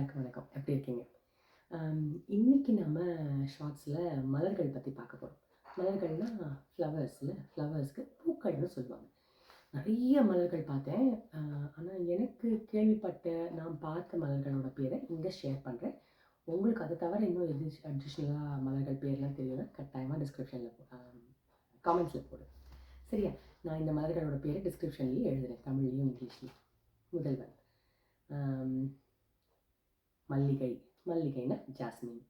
எல்லாருக்கும் வணக்கம். எப்படி இருக்கீங்க? இன்னைக்கு நம்ம ஷார்ட்ஸில் மலர்கள் பற்றி பார்க்க போகிறோம். மலர்கள்னா ஃப்ளவர்ஸ்க்கு பூக்கள்னு சொல்லுவாங்க. நிறைய மலர்கள் பார்த்தேன். ஆனால் எனக்கு கேள்விப்பட்ட நான் பார்த்த மலர்களோட பேரை இங்கே ஷேர் பண்ணுறேன். உங்களுக்கு அதை தவிர இன்னும் எது அடிஷ்னலாக மலர்கள் பேர்லாம் தெரியும்னா கட்டாயமாக டிஸ்கிரிப்ஷனில் காமெண்ட்ஸில் போடு. சரியா? நான் இந்த மலர்களோட பேரை டிஸ்கிரிப்ஷன்லேயும் எழுதுகிறேன், தமிழ்லையும் இங்கிலீஷ்லையும். முதல்வன் மல்லிகைனா ஜாஸ்மின்.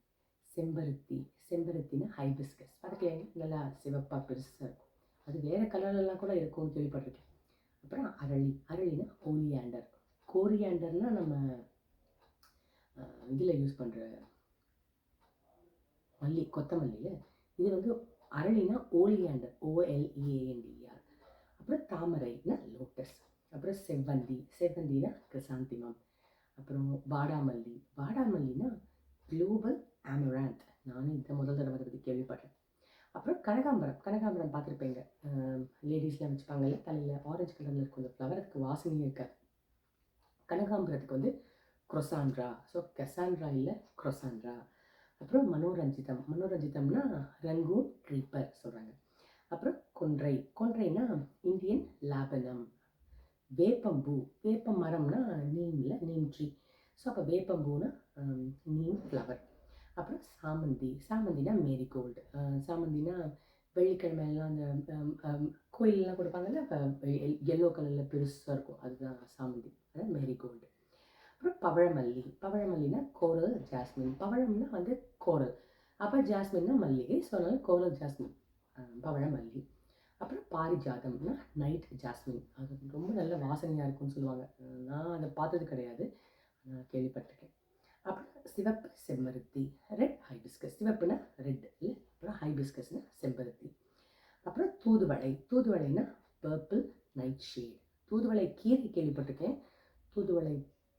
செம்பருத்தினா ஹைபிஸ்கஸ். பார்த்துக்கேன், நல்லா சிவப்பாக பெருசாக இருக்கும். அது வேறு கலர்லலாம் கூட இருக்கும்னு கேள்விப்பட்டிருக்கேன். அப்புறம் அரளினா கோரியாண்டர்னால் நம்ம இதில் யூஸ் பண்ணுற கொத்தமல்லியில். இது வந்து அரளினா ஓலியாண்டர், OLEANDER. அப்புறம் தாமரைனா லோட்டஸ். அப்புறம் செவ்வந்தினா கிரிசாந்திமம். அப்புறம் வாடாமல்லினா குளோபல் ஆமராந்த். நானும் இந்த முதல் தடவை பற்றி கேள்விப்பட்டேன். அப்புறம் கனகாம்பரம் பார்த்துருப்பீங்க, லேடிஸ்லாம் வச்சுப்பாங்கல்ல தலையில், ஆரஞ்சு கலரில் இருக்கும். இந்த ஃப்ளவருக்கு வாசனையும் இருக்காது. கனகாம்பரத்துக்கு வந்து குரோசாண்ட்ரா. ஸோ கெசாண்ட்ரா இல்லை, குரோசாண்ட்ரா. அப்புறம் மனோரஞ்சிதம்னா ரங்கூன் க்ரீப்பர் சொல்கிறாங்க. அப்புறம் கொன்றைனா இந்தியன் லாபனம். வேப்ப மரம்னா நீம் ட்ரீ. ஸோ அப்போ வேப்பம்பூனா நீம் ஃப்ளவர். அப்புறம் சாமந்தினா மேரிகோல்டு. சாமந்தினா வெள்ளிக்கிழமையெல்லாம் அந்த கோயிலெலாம் கொடுப்பாங்கல்ல, அப்போ எல்லோ கலரில் பெருசாக இருக்கும், அதுதான் சாமந்தி, அதான் மேரிகோல்டு. அப்புறம் பவழமல்லினா கோரல் ஜாஸ்மின். பவழம்னா வந்து கோரல், அப்போ ஜாஸ்மின்னா மல்லிகை, ஸோ அதனால கோரல் ஜாஸ்மின் பவழமல்லி. அப்புறம் பாரிஜாதம்னா நைட் ஜாஸ்மின். அது ரொம்ப நல்ல வாசனையாக இருக்கும்னு சொல்லுவாங்க. நான் அதை பார்த்தது கிடையாது, நான் கேள்விப்பட்டிருக்கேன். அப்புறம் சிவப்பு செம்பருத்தி, ரெட் ஹைபிஸ்கஸ். சிவப்புனா ரெட் இல்லை, அப்புறம் ஹைபிஸ்கஸ்னா செம்பருத்தி. அப்புறம் தூதுவளைனா பர்பிள் நைட் ஷேட். தூதுவளை கீரை கேள்விப்பட்டிருக்கேன், தூதுவளை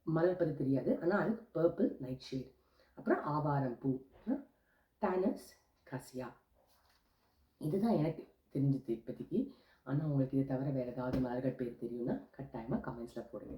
மலர் பற்றி தெரியாது, ஆனால் அது பர்பிள் நைட் ஷேட். அப்புறம் ஆவாரம் பூ, டானஸ் காசியா. இதுதான் எனக்கு தெரிஞ்சது இப்போதைக்கு. ஆனால் உங்களுக்கு இதை தவிர வேறு ஏதாவது மலர்கள் பேர் தெரியும்னா கட்டாயமாக கமெண்ட்ஸில் போடுங்க.